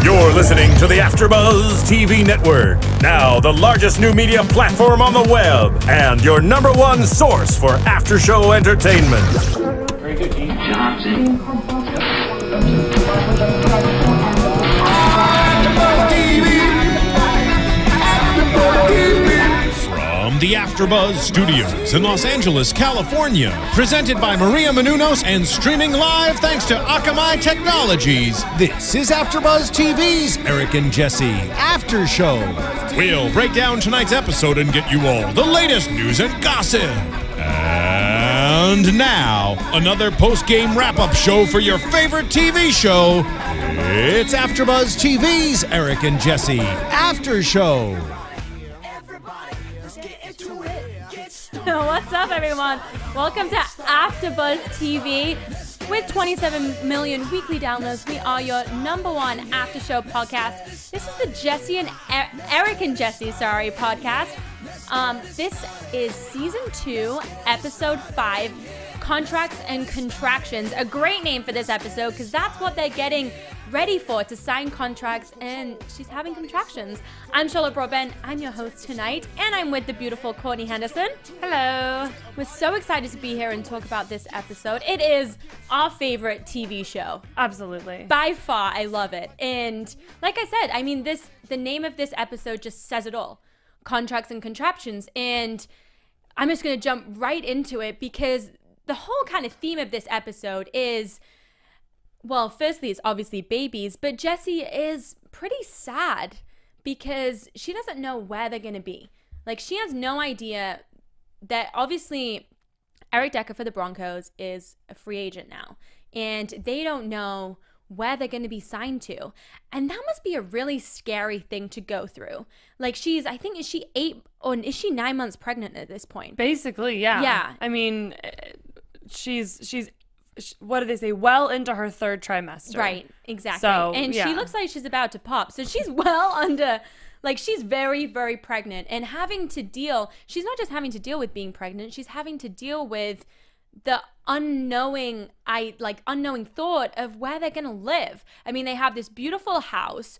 You're listening to the AFTERBUZZ TV Network, now the largest new media platform on the web, and your #1 source for after-show entertainment. Very good, Keith Johnson. From the AFTERBUZZ Studios in Los Angeles, California, presented by Maria Menounos and streaming live thanks to Akamai Technologies, this is AFTERBUZZ TV's Eric and Jessie After Show. We'll break down tonight's episode and get you all the latest news and gossip. And now, another post-game wrap-up show for your favorite TV show. It's AFTERBUZZ TV's Eric and Jessie After Show. What's up, everyone? Welcome to AFTERBUZZ TV. With 27 million weekly downloads, we are your #1 after show podcast. This is the Jessie and Eric and Jessie, podcast. This is season 2, episode 5, Contracts and Contractions. A great name for this episode because that's what they're getting ready for, to sign contracts, and she's having contractions. I'm Charlotte Broadbent. I'm your host tonight, and I'm with the beautiful Courtney Henderson. Hello. We're so excited to be here and talk about this episode. It is our favorite TV show. Absolutely. By far, I love it. And like I said, I mean, the name of this episode just says it all. Contracts and Contractions. And I'm just going to jump right into it because the whole kind of theme of this episode is, well, firstly, it's obviously babies, but Jessie is pretty sad because she doesn't know where they're going to be. Like, she has no idea that, obviously, Eric Decker for the Broncos is a free agent now, and they don't know where they're going to be signed to. And that must be a really scary thing to go through. Like, I think, is she 8 or is she 9 months pregnant at this point? Basically, yeah. Yeah. I mean, she's what do they say? Well into her 3rd trimester. Right, exactly. So, and yeah. she looks like she's about to pop. So she's well under, like, she's very, very pregnant and having to deal. She's not just having to deal with being pregnant. She's having to deal with the unknowing thought of where they're going to live. I mean, they have this beautiful house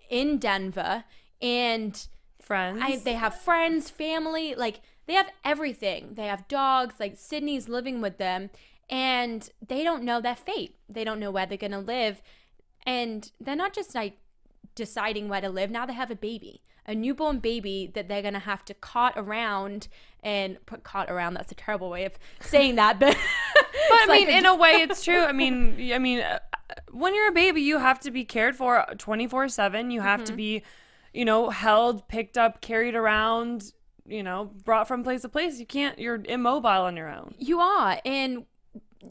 in Denver and friends. They have friends, family, like they have everything. They have dogs, like Sydney's living with them. And they don't know their fate. They don't know where they're going to live. And they're not just like deciding where to live. Now they have a baby, a newborn baby that they're going to have to cart around and put cart around. That's a terrible way of saying that. But, I mean, in a way, it's true. I mean, when you're a baby, you have to be cared for 24/7. You have to be, held, picked up, carried around, brought from place to place. You're immobile on your own. You are. And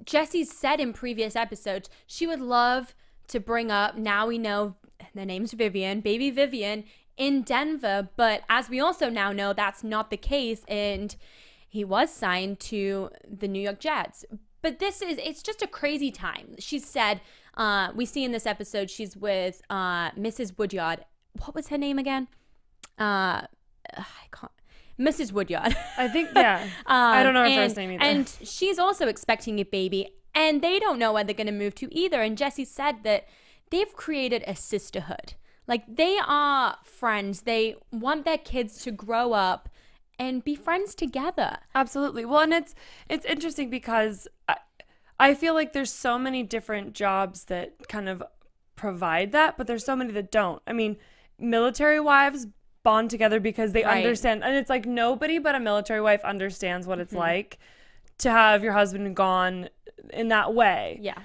Jessie said in previous episodes she would love to bring up, now we know the name's Vivian, baby Vivian, in Denver, but as we also now know, that's not the case, and he was signed to the New York Jets. But it's just a crazy time. She said, we see in this episode she's with Mrs. Woodyard. What was her name again? I can't. Mrs. Woodyard. I think, yeah. I don't know her first name either. And she's also expecting a baby, and they don't know where they're going to move to either. And Jessie said that they've created a sisterhood. Like, they are friends. They want their kids to grow up and be friends together. Absolutely. Well, and it's interesting because I feel like there's so many different jobs that kind of provide that, but there's so many that don't. I mean, military wives bond together because they understand, and it's like nobody but a military wife understands what it's like to have your husband gone in that way. Yeah.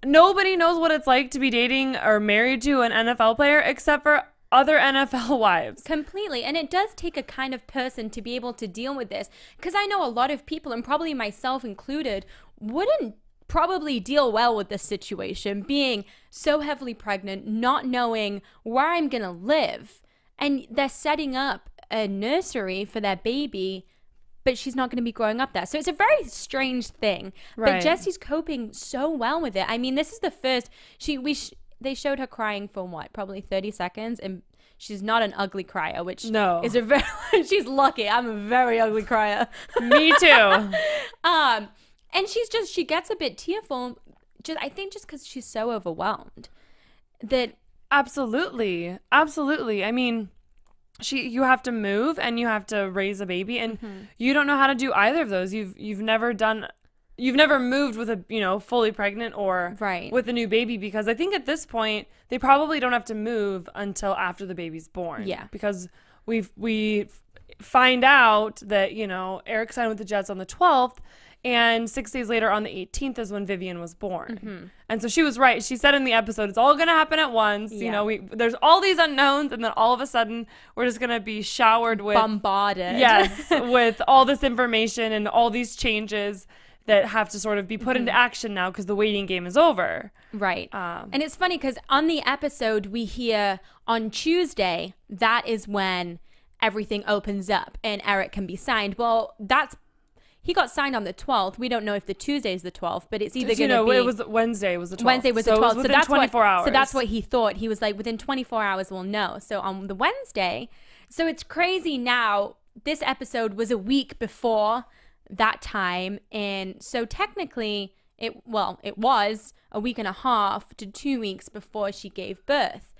Nobody knows what it's like to be dating or married to an NFL player except for other NFL wives. Completely. And it does take a kind of person to be able to deal with this, because I know a lot of people, and probably myself included, wouldn't probably deal well with this situation, being so heavily pregnant, not knowing where I'm going to live. And they're setting up a nursery for their baby, but she's not going to be growing up there. So it's a very strange thing. Right. But Jessie's coping so well with it. I mean, this is the first. They showed her crying for what, probably 30 seconds, and she's not an ugly crier, which is a very. She's lucky. I'm a very ugly crier. Me too. And she gets a bit tearful. I think just because she's so overwhelmed that Absolutely. Absolutely. I mean, you have to move and you have to raise a baby, and you don't know how to do either of those. You've never moved with a, fully pregnant or with a new baby, because I think at this point they probably don't have to move until after the baby's born. Yeah. Because we find out that, Eric signed with the Jets on the 12th, and 6 days later on the 18th is when Vivian was born. And so she was right. She said in the episode, it's all going to happen at once. Yeah. There's all these unknowns, and then all of a sudden we're just going to be showered with bombarded. Yes, with all this information and all these changes that have to sort of be put into action now because the waiting game is over. Right. And it's funny because on the episode we hear on Tuesday, that is when everything opens up and Eric can be signed. Well, he got signed on the 12th. We don't know if the Tuesday is the 12th, but it's either going to be... it was Wednesday was the 12th. Wednesday was the 12th. So that's 24 hours. So that's what he thought. He was like, within 24 hours we'll know. So on the Wednesday, so it's crazy now. This episode was a week before that time. And so technically, it was a week and a half to 2 weeks before she gave birth.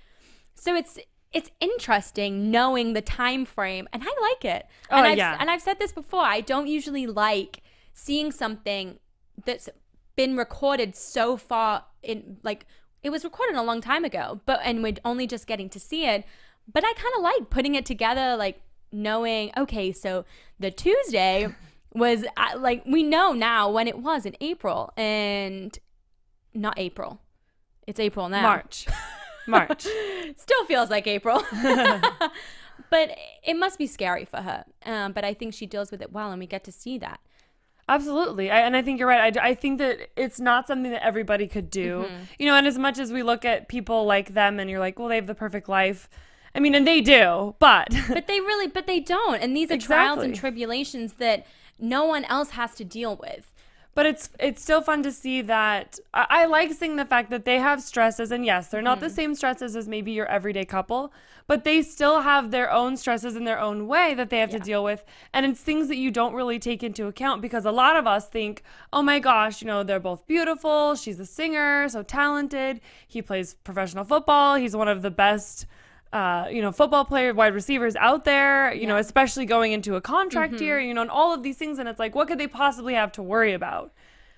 So it's interesting knowing the time frame, and I like it. And I've said this before. I don't usually like seeing something that's been recorded so far in, like, it was recorded a long time ago, and we're only just getting to see it. But I kind of like putting it together, like knowing, okay, so the Tuesday was like, we know now when it was in April, and not April. It's April now. March. Still feels like April. But it must be scary for her. But I think she deals with it well, and we get to see that. Absolutely. And I think you're right. I think that it's not something that everybody could do. And as much as we look at people like them and you're like, well, they have the perfect life. I mean, and they do, but... but they don't. And these are trials and tribulations that no one else has to deal with. But it's still fun to see that. I like seeing the fact that they have stresses, and yes, they're not the same stresses as maybe your everyday couple, but they still have their own stresses in their own way that they have to deal with. And it's things that you don't really take into account, because a lot of us think, oh my gosh, they're both beautiful. She's a singer, so talented. He plays professional football. He's one of the best football player, wide receivers out there, especially going into a contract year, and all of these things. And it's like, what could they possibly have to worry about?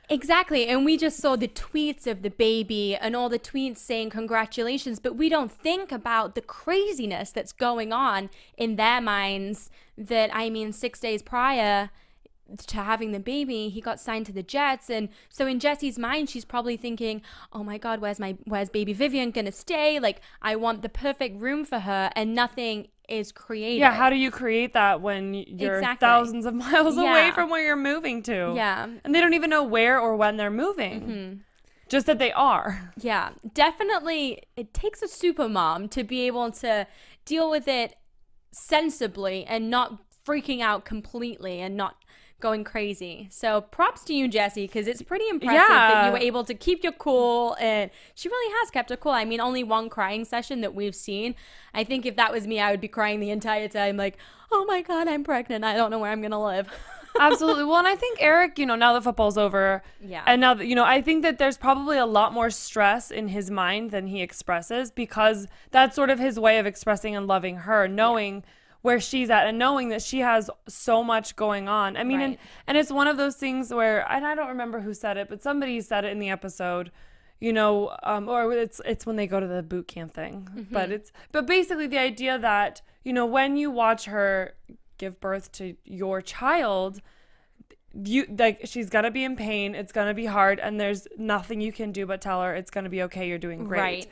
Exactly. And we just saw the tweets of the baby and all the tweets saying congratulations, but we don't think about the craziness that's going on in their minds. That, 6 days prior to having the baby, he got signed to the Jets, and so in Jessie's mind, she's probably thinking, oh my God, where's baby Vivian gonna stay? Like, I want the perfect room for her, and nothing is created. Yeah, how do you create that when you're thousands of miles away from where you're moving to? Yeah. And they don't even know where or when they're moving. Just that they are. Yeah, definitely it takes a super mom to be able to deal with it sensibly and not freaking out completely and not going crazy. So props to you, Jessie, because it's pretty impressive that you were able to keep your cool, and she really has kept her cool. Only one crying session that we've seen. I think if that was me, I would be crying the entire time, like, oh my God, I'm pregnant. I don't know where I'm gonna live. Absolutely. Well, and I think Eric, now that football's over, and now that, I think that there's probably a lot more stress in his mind than he expresses, because that's sort of his way of expressing and loving her, knowing where she's at and knowing that she has so much going on. And it's one of those things where, and I don't remember who said it, but somebody said it in the episode, or it's when they go to the boot camp thing. But basically the idea that, when you watch her give birth to your child, she's gonna be in pain, it's gonna be hard, and there's nothing you can do but tell her it's gonna be okay, you're doing great. Right.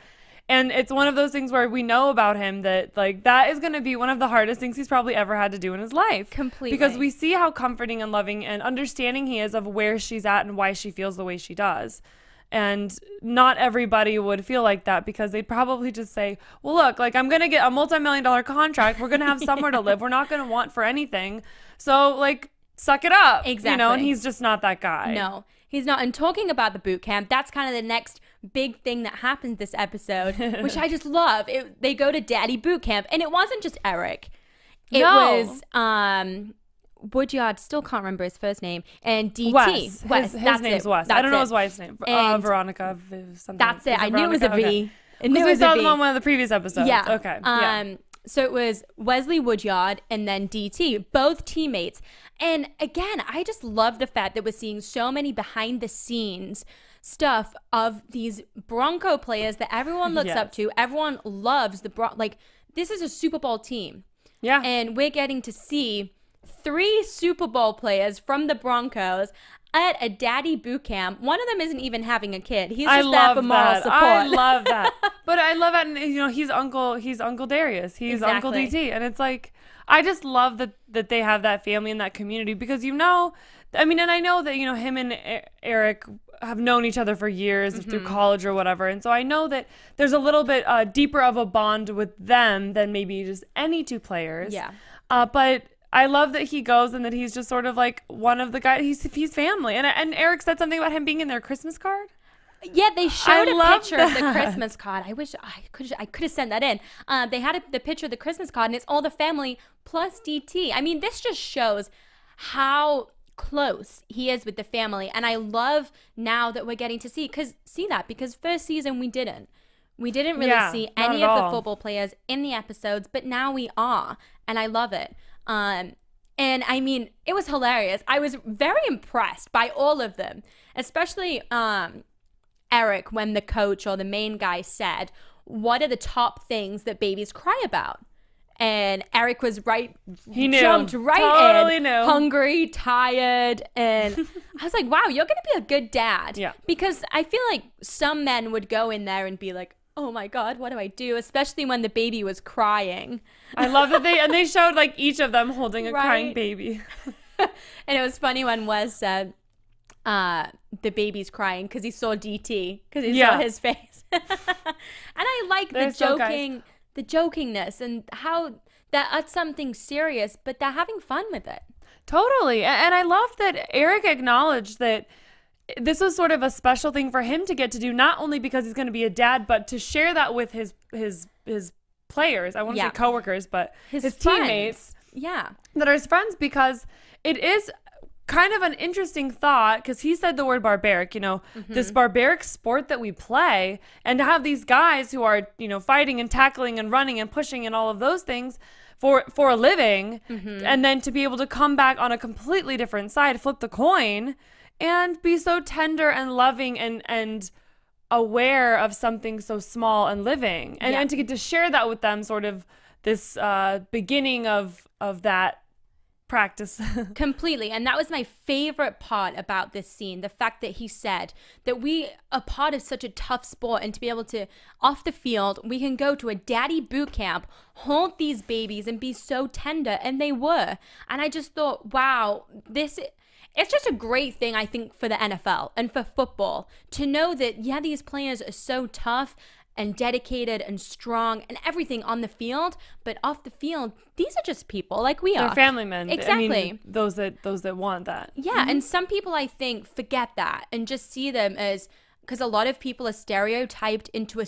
And it's one of those things where we know about him that, like, that is going to be one of the hardest things he's probably ever had to do in his life. Completely. Because we see how comforting and loving and understanding he is of where she's at and why she feels the way she does. And not everybody would feel like that, because they'd probably just say, well, look, like, I'm going to get a multi-million-dollar contract. We're going to have somewhere to live. We're not going to want for anything. So, like, suck it up. Exactly. And he's just not that guy. No, he's not. And talking about the boot camp, that's kind of the next big thing that happens this episode, which I just love. They go to Daddy boot camp, and it wasn't just Eric. It was Woodyard, still can't remember his first name, and DT. Wes. His name's Wes. I don't know his wife's name. Veronica. Something. That's it. I knew it was a V. And Because there we was a saw V. them on one of the previous episodes. Yeah. Okay. Yeah. So it was Wesley Woodyard and then DT, both teammates. And again, I just love the fact that we're seeing so many behind the scenes stuff of these Bronco players that everyone looks up to. Everyone loves like, this is a Super Bowl team. Yeah. And we're getting to see 3 Super Bowl players from the Broncos at a daddy boot camp. One of them isn't even having a kid. He's just there for moral support. I love that. But I love it. And, you know, he's Uncle Darius. He's Uncle DT. And it's like, I just love that they have that family and that community because, you know, I mean, and I know that, you know, him and Eric have known each other for years through college or whatever. And so I know that there's a little bit deeper of a bond with them than maybe just any 2 players. Yeah. But I love that he goes and that he's just sort of like one of the guys. He's family. And Eric said something about him being in their Christmas card. Yeah, they showed a picture of the that. Christmas card. I wish I could have sent that in. They had the picture of the Christmas card, and it's all the family plus DT. I mean, this just shows how close he is with the family, and I love now that we're getting to see that because first season we didn't really see any of the football players in the episodes, but now we are, and I love it. And I mean, it was hilarious. I was very impressed by all of them, especially Eric, when the coach or the main guy said, what are the top things that babies cry about? And Eric was jumped right totally in, knew. hungry, tired. And I was like, wow, you're going to be a good dad. Yeah. Because I feel like some men would go in there and be like, oh my God, what do I do? Especially when the baby was crying. I love that they showed like each of them holding a crying baby. And it was funny when Wes said the baby's crying because he saw DT, because he saw his face. And I like the jokingness and how that's something serious, but they're having fun with it. Totally. And I love that Eric acknowledged that this was sort of a special thing for him to get to do, not only because he's going to be a dad, but to share that with his players. I want to say coworkers, but his teammates. Yeah. That are his friends, because it is kind of an interesting thought, because he said the word barbaric, you know, this barbaric sport that we play, and to have these guys who are, you know, fighting and tackling and running and pushing and all of those things for a living, and then to be able to come back on a completely different side, flip the coin, and be so tender and loving and aware of something so small and living, and to get to share that with them, sort of this beginning of that practice. Completely. And that was my favorite part about this scene, the fact that he said that we are part of such a tough sport, and to be able to, off the field, we can go to a daddy boot camp, hold these babies and be so tender, and they were. And I just thought, wow, it's just a great thing, I think, for the NFL and for football to know that, yeah, these players are so tough and dedicated and strong and everything on the field, but off the field, these are just people like we are. They're family men. Exactly. I mean, those that want that. Yeah, and some people, I think, forget that and just see them as, because a lot of people are stereotyped into a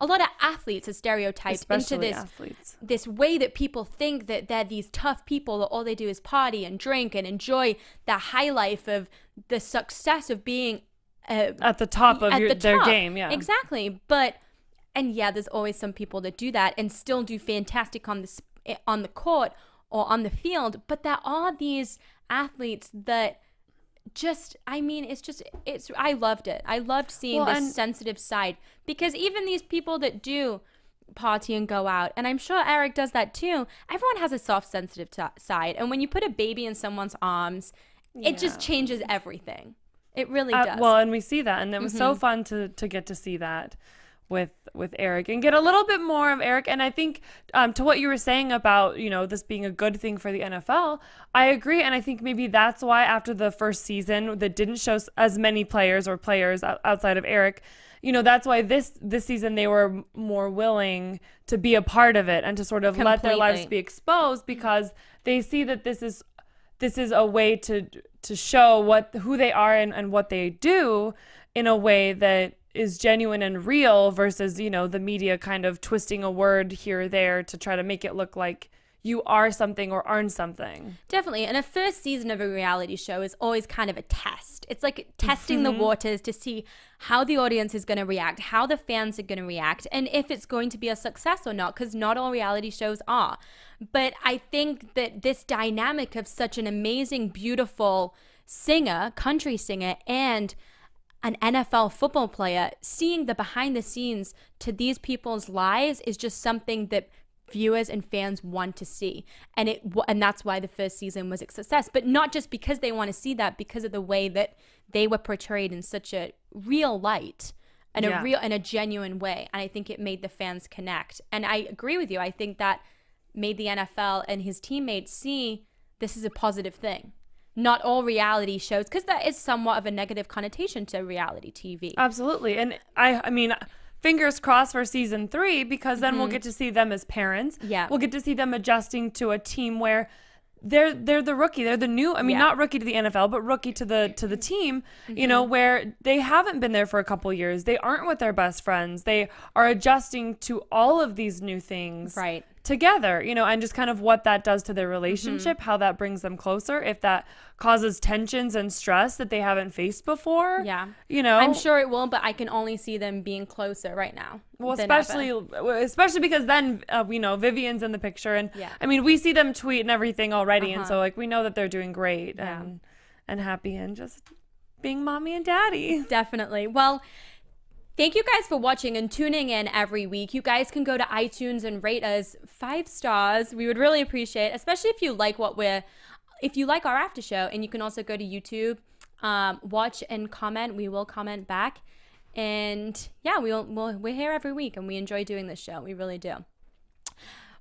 lot of athletes are stereotyped Especially into athletes. this way that people think that they're these tough people that all they do is party and drink and enjoy the high life of the success of being at the top of their game. Yeah, exactly. And there's always some people that do that and still do fantastic on the court or on the field, but there are these athletes that just, I mean, I loved it. I loved seeing this sensitive side, because even these people that do party and go out, and I'm sure Eric does that too, everyone has a soft, sensitive side. And when you put a baby in someone's arms, it just changes everything. It really does. Well, and we see that, and it was so fun to get to see that with Eric and get a little bit more of Eric. And I think to what you were saying about, you know, this being a good thing for the NFL, I agree. And I think maybe that's why after the first season that didn't show as many players outside of Eric, you know, that's why this season they were more willing to be a part of it and to sort of let their lives be exposed, because they see that this is a way to show who they are and what they do in a way that is genuine and real, versus, you know, the media kind of twisting a word here or there to try to make it look like you are something or aren't something. Definitely. And a first season of a reality show is always kind of a test. It's like testing the waters to see how the audience is going to react, how the fans are going to react, and if it's going to be a success or not, because not all reality shows are. But I think that this dynamic of such an amazing, beautiful singer, country singer, and an NFL football player, seeing the behind the scenes to these people's lives is just something that viewers and fans want to see, and that's why the first season was a success. But not just because they want to see that, because of the way that they were portrayed in such a real light and a genuine way. And I think it made the fans connect. And I agree with you. I think that made the NFL and his teammates see this is a positive thing. Not all reality shows, because that is somewhat of a negative connotation to reality TV. Absolutely. And I mean, fingers crossed for season 3, because then we'll get to see them as parents. Yeah. We'll get to see them adjusting to a team where they're the rookie. They're the new, I mean, not rookie to the NFL, but rookie to the team, you know, where they haven't been there for a couple years. They aren't with their best friends. They are adjusting to all of these new things. Right. Together, you know, and just kind of what that does to their relationship, how that brings them closer, if that causes tensions and stress that they haven't faced before. Yeah. You know, I'm sure it will, but I can only see them being closer right now. Well, especially because then, you know, Vivian's in the picture, and I mean, we see them tweet and everything already. And so like, we know that they're doing great and happy and just being mommy and daddy. Definitely. Well, thank you guys for watching and tuning in every week. You guys can go to iTunes and rate us 5 stars. We would really appreciate it, especially if you like if you like our after show. And you can also go to YouTube, watch and comment. We will comment back. And yeah, we're here every week and we enjoy doing this show. We really do.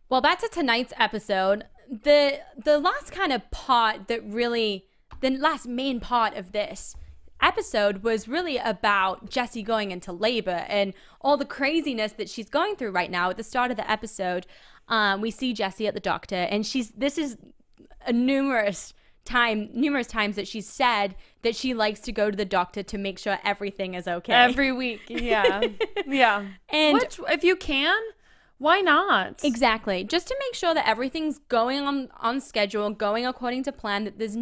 Well, back to tonight's episode. The last kind of part the last main part of this episode was really about Jessie going into labor and all the craziness that she's going through right now. At the start of the episode, we see Jessie at the doctor, and this is numerous times that she's said that she likes to go to the doctor to make sure everything is okay. Every week, yeah. And which, if you can, why not? Exactly. Just to make sure that everything's going on schedule, going according to plan, that there's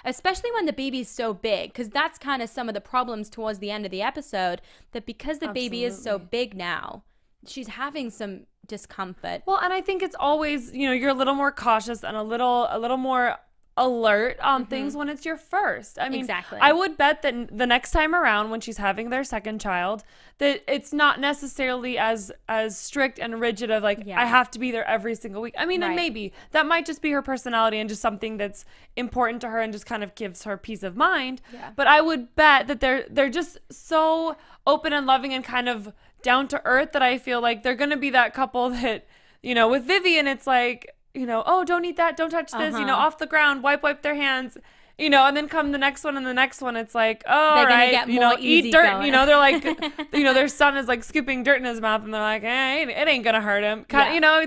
especially when the baby's so big, because that's kind of some of the problems towards the end of the episode, that because the baby is so big now, she's having some discomfort. Well, and I think it's always, you know, you're a little more cautious and a little more alert on things when it's your first. I mean, exactly. I would bet that the next time around when she's having their second child, that it's not necessarily as strict and rigid of like, I have to be there every single week. I mean, and maybe that might just be her personality and just something that's important to her and just kind of gives her peace of mind. Yeah. But I would bet that they're just so open and loving and kind of down to earth that I feel like they're going to be that couple that, you know, with Vivian, it's like, you know, oh, don't eat that, don't touch this, you know, off the ground, wipe their hands, you know, and then come the next one and the next one, it's like, oh, all right, you know, eat dirt, going. You know, they're like, you know, their son is like scooping dirt in his mouth and they're like, hey, it ain't gonna hurt him. You know,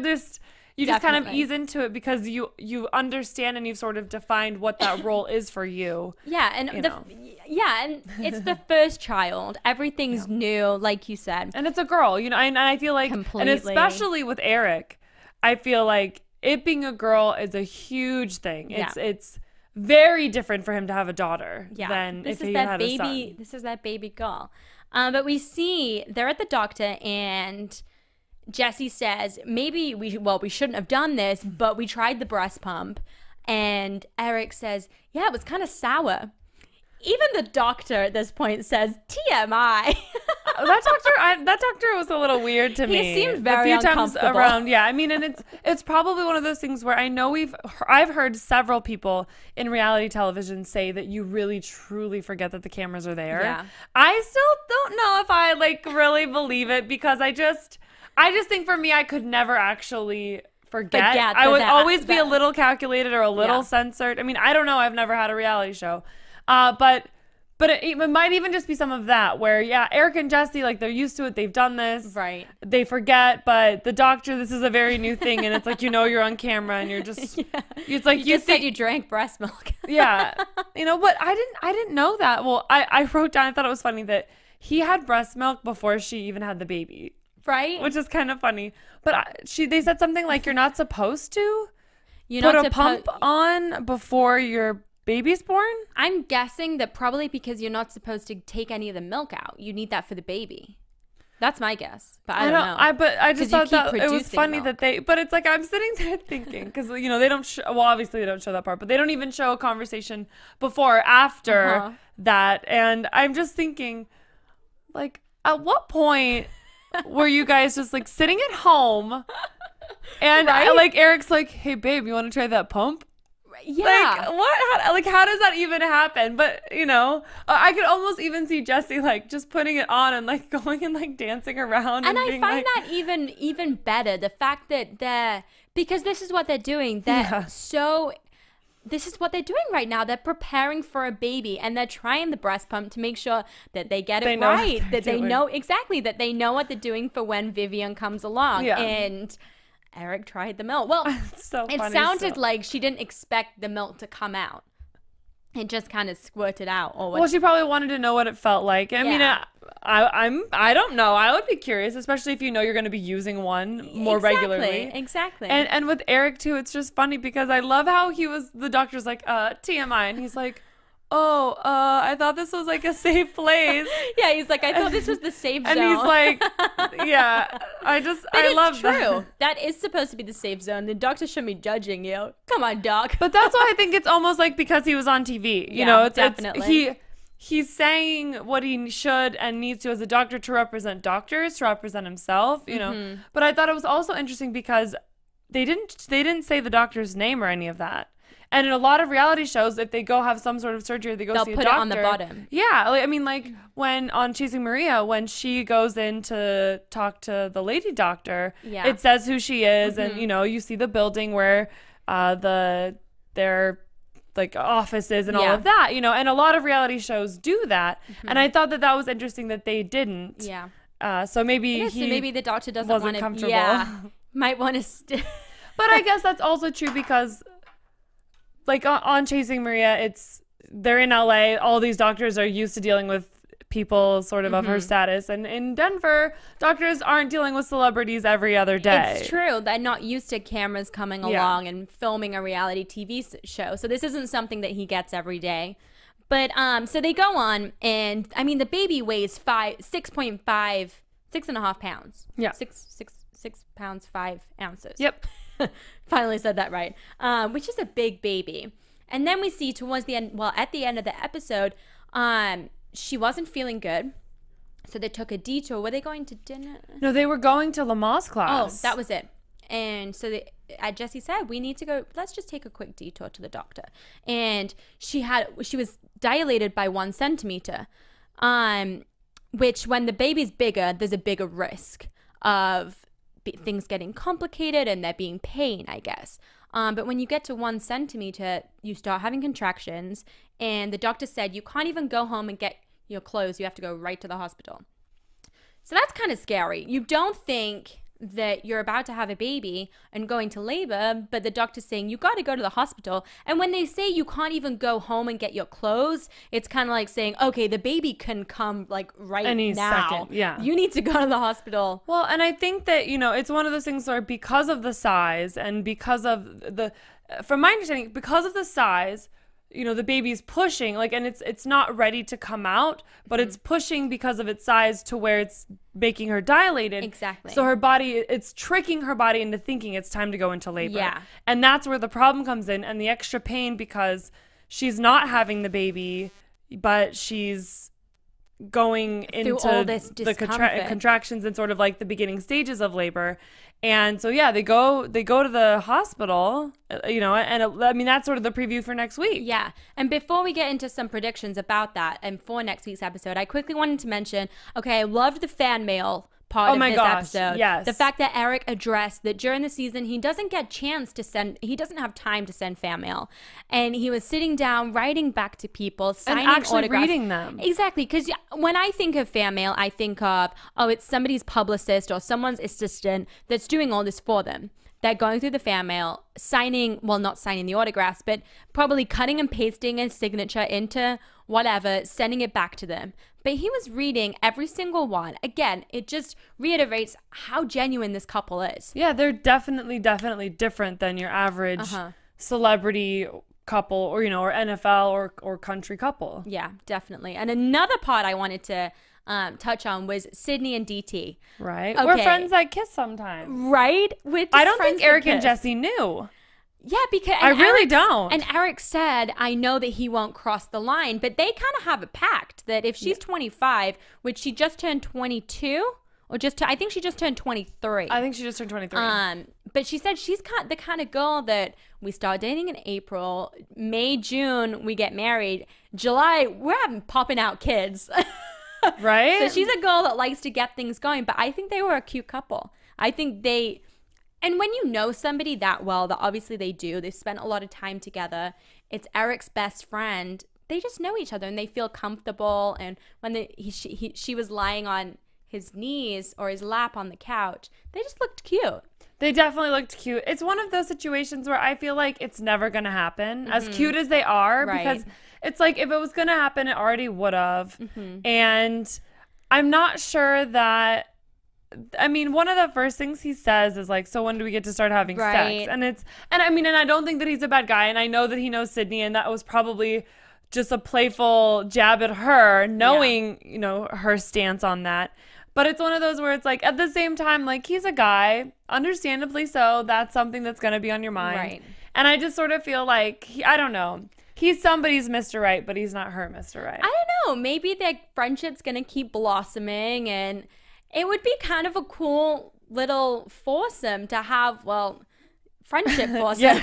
you just kind of ease into it because you understand and you've sort of defined what that role is for you. Yeah, and and it's the first child. Everything's new, like you said. And it's a girl, you know, and I feel like, completely. And especially with Eric, I feel like it being a girl is a huge thing. It's very different for him to have a daughter than if he had a son. This is that baby girl. But we see they're at the doctor and Jessie says, maybe we shouldn't have done this, but we tried the breast pump. And Eric says, yeah, it was kind of sour. Even the doctor at this point says, TMI. That doctor was a little weird to me. He seemed very uncomfortable. Times around, I mean, and it's probably one of those things where I know I've heard several people in reality television say that you really truly forget that the cameras are there. Yeah. I still don't know if I like really believe it, because I just think for me, I could never actually forget. I would always be a little calculated or a little censored. I mean, I don't know. I've never had a reality show. But it might even just be some of that where, Eric and Jessie, like, they're used to it. They've done this. Right. They forget, but the doctor, this is a very new thing. And it's like, you know, you're on camera and you're just, it's like, you said you drank breast milk. You know, but I didn't know that. Well, I wrote down, I thought it was funny that he had breast milk before she even had the baby. Right. Which is kind of funny. But they said something like, you're not supposed to You're put not a pump on before your baby's born? I'm guessing that probably because you're not supposed to take any of the milk out. You need that for the baby. That's my guess, but I don't know. But I just thought that it was funny milk. but it's like I'm sitting there thinking, because they don't well, obviously they don't show that part, but they don't even show a conversation before or after that, and I'm just thinking, like, at what point were you guys just like sitting at home and like Eric's like, hey babe, you want to try that pump? Yeah. Like, what? How does that even happen? But, I could almost even see Jessie, like, just putting it on and, like, going and, like, dancing around. And I being find like, that even better. The fact that because this is what they're doing. This is what they're doing right now. They're preparing for a baby, and they're trying the breast pump to make sure that they get it right. That they know what they're doing for when Vivian comes along. Yeah. And Eric tried the milk. Well, it sounded like she didn't expect the milk to come out. It just kind of squirted out. Well, she probably wanted to know what it felt like. I mean, I don't know. I would be curious, especially if you're going to be using one more regularly. Exactly. And with Eric too, it's just funny because I love how the doctor's like, TMI, and he's like, oh, I thought this was like a safe place. Yeah, he's like, I thought this was the safe zone. And he's like, yeah, I love that. It's true. That is supposed to be the safe zone. The doctor shouldn't be judging you. Come on, doc. But that's why I think it's almost like because he was on TV. Definitely. He's saying what he should and needs to as a doctor to represent doctors, to represent himself, know. But I thought it was also interesting because they didn't say the doctor's name or any of that. And in a lot of reality shows, if they go have some sort of surgery, they'll see a doctor. They'll put it on the bottom. Yeah. When on Chasing Maria, when she goes in to talk to the lady doctor, it says who she is. And, you see the building where their like offices and all of that, and a lot of reality shows do that. And I thought that was interesting that they didn't. Yeah. So maybe maybe the doctor doesn't want wasn't to. comfortable. Yeah. Might want to. But I guess that's also true because, like on Chasing Maria, they're in LA. All these doctors are used to dealing with people sort of her status. And in Denver, doctors aren't dealing with celebrities every other day. It's true. They're not used to cameras coming along and filming a reality TV show. So this isn't something that he gets every day. But so they go on, and I mean, the baby weighs 6.5 pounds. Yeah. 6 pounds, 5 ounces. Yep. Finally said that right. Which is a big baby. And then we see towards the end, at the end of the episode, she wasn't feeling good. So they took a detour. Were they going to dinner? No, they were going to Lamaze class. Oh, that was it. And so Jessie said, we need to go, let's just take a quick detour to the doctor. And she was dilated by 1 centimeter, which when the baby's bigger, there's a bigger risk of things getting complicated and there being pain, I guess. But when you get to 1 centimeter, you start having contractions, and the doctor said you can't even go home and get your clothes. You have to go right to the hospital. So that's kind of scary. You don't think that you're about to have a baby and going to labor, but the doctor's saying you got to go to the hospital. And when they say you can't even go home and get your clothes, it's kind of like saying, okay, the baby can come like any now. Second. Yeah. You need to go to the hospital. Well, and I think that, it's one of those things where because of the size and because of from my understanding, because of the size, the baby's pushing, and it's not ready to come out, but it's pushing because of its size to where it's making her dilated. Exactly. So her body, it's tricking her body into thinking it's time to go into labor. Yeah. And that's where the problem comes in, and the extra pain because she's not having the baby, but she's going into all this the contractions and sort of like the beginning stages of labor. And so, they go to the hospital, and that's sort of the preview for next week. Yeah. And before we get into some predictions about that and for next week's episode, I quickly wanted to mention, I loved the fan mail part of this episode. Yes. The fact that Eric addressed that during the season, he doesn't have time to send fan mail. And he was sitting down, writing back to people, signing and actually autographs. Reading them. Exactly. Because when I think of fan mail, I think of, it's somebody's publicist or someone's assistant that's doing all this for them. they're going through the fan mail, signing, well, not signing the autographs, but probably cutting and pasting a signature into whatever, sending it back to them. But he was reading every single one. Again, it just reiterates how genuine this couple is. Yeah, they're definitely different than your average celebrity couple, or, you know, or NFL or country couple. Yeah, definitely. And another part I wanted to touch on was Sydney and DT. Right. Okay. We're friends that kiss sometimes. Right? I don't think Eric and Jessie knew. Yeah, because I really don't. And Eric said, I know that he won't cross the line, but they kind of have a pact that if she's 25, which she just turned 22, or I think she just turned 23. I think she just turned 23. But she said she's the kind of girl that we start dating in April, May, June, we get married, July, we're popping out kids. Right? So she's a girl that likes to get things going, but I think they were a cute couple. I think and when you know somebody that well, that obviously they do, they spent a lot of time together, it's Eric's best friend, they just know each other and they feel comfortable. And when she was lying on his knees or his lap on the couch, they just looked cute. They definitely looked cute. It's one of those situations where I feel like it's never going to happen, as cute as they are, because it's like if it was going to happen, it already would have. And I'm not sure that, I mean, one of the first things he says is like, so when do we get to start having sex? And I don't think that he's a bad guy. And I know that he knows Sydney, and that was probably just a playful jab at her, knowing, you know, her stance on that. But it's one of those where it's like, at the same time, like, he's a guy, understandably so. That's something that's going to be on your mind. Right. And I just sort of feel like, I don't know. He's somebody's Mr. Right, but he's not her Mr. Right. I don't know. Maybe their friendship's going to keep blossoming, and it would be kind of a cool little foursome to have, well, friendship foursome.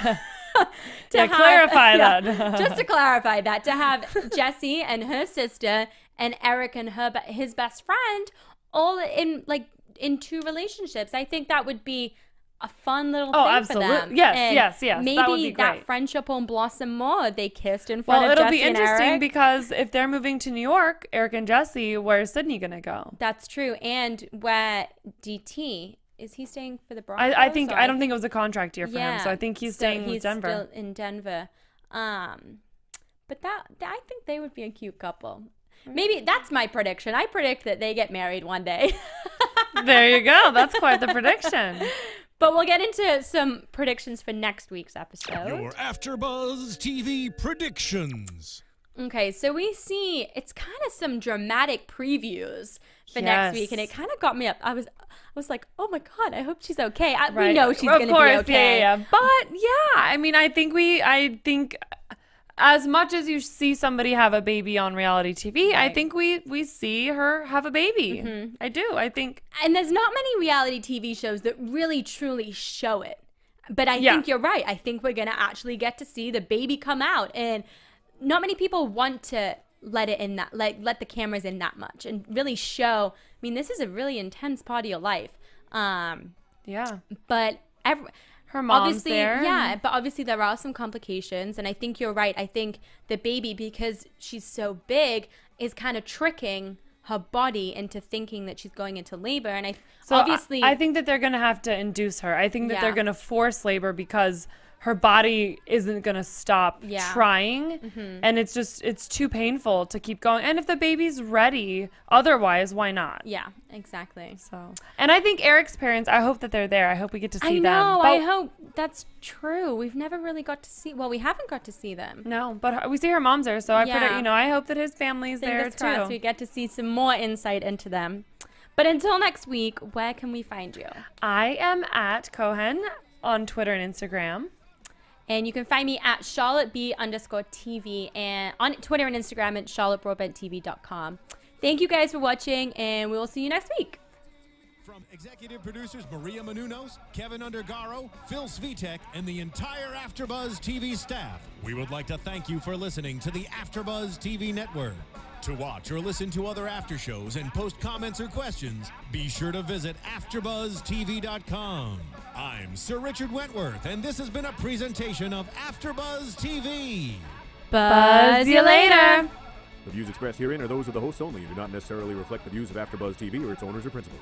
Clarify that. Just to clarify that, to have Jessie and her sister and Eric and his best friend all in two relationships. I think that would be a fun little thing for them. Yes. Maybe that would be great. That friendship will blossom more. They kissed in front of Jessie and Eric. Well, it'll be interesting because if they're moving to New York, Eric and Jessie, where's Sydney gonna go? That's true. And where DT, is he staying for the Broncos? I don't think it was a contract year for him, so I think he's staying with Denver. Still in Denver. But I think they would be a cute couple. Maybe that's my prediction. I predict that they get married one day. There you go. That's quite the prediction. But we'll get into some predictions for next week's episode. Your AfterBuzz TV predictions. Okay, so we see it's kind of some dramatic previews for next week, and it kind of got me up. I was like, oh my God, I hope she's okay. We know she's going to be okay. Yeah. But yeah, I mean, I think as much as you see somebody have a baby on reality TV, I think we see her have a baby. I do. I think. And there's not many reality TV shows that really truly show it. But I think you're right. I think we're going to actually get to see the baby come out. And not many people want to let the cameras in that much and really show. I mean, this is a really intense part of your life. But her mom's obviously, there. Yeah, but obviously there are some complications, and I think you're right. I think the baby, because she's so big, is kind of tricking her body into thinking that she's going into labor. And I think that they're going to have to induce her. I think that they're going to force labor because her body isn't going to stop trying. And it's too painful to keep going. And if the baby's ready, otherwise, why not? Yeah, exactly. So, and I think Eric's parents, I hope that they're there. I hope we get to see them. I hope that's true. We've never really got to see, we haven't got to see them. No, but we see her mom's there. So I hope that his family's there too. We get to see some more insight into them. But until next week, where can we find you? I am at Cohen on Twitter and Instagram. And you can find me at CharlotteB_TV and on Twitter and Instagram at CharlotteBroadbentTV.com. Thank you guys for watching, and we will see you next week. From executive producers Maria Menounos, Kevin Undergaro, Phil Svitek, and the entire AfterBuzz TV staff, we would like to thank you for listening to the AfterBuzz TV network. To watch or listen to other after shows and post comments or questions, be sure to visit AfterBuzzTV.com. I'm Sir Richard Wentworth, and this has been a presentation of AfterBuzz TV. Buzz you later. The views expressed herein are those of the hosts only and do not necessarily reflect the views of AfterBuzz TV or its owners or principals.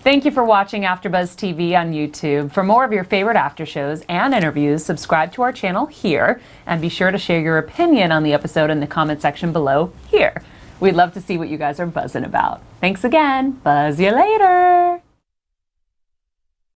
Thank you for watching AfterBuzz TV on YouTube. For more of your favorite after shows and interviews, subscribe to our channel here, and be sure to share your opinion on the episode in the comment section below here. We'd love to see what you guys are buzzing about. Thanks again. Buzz you later.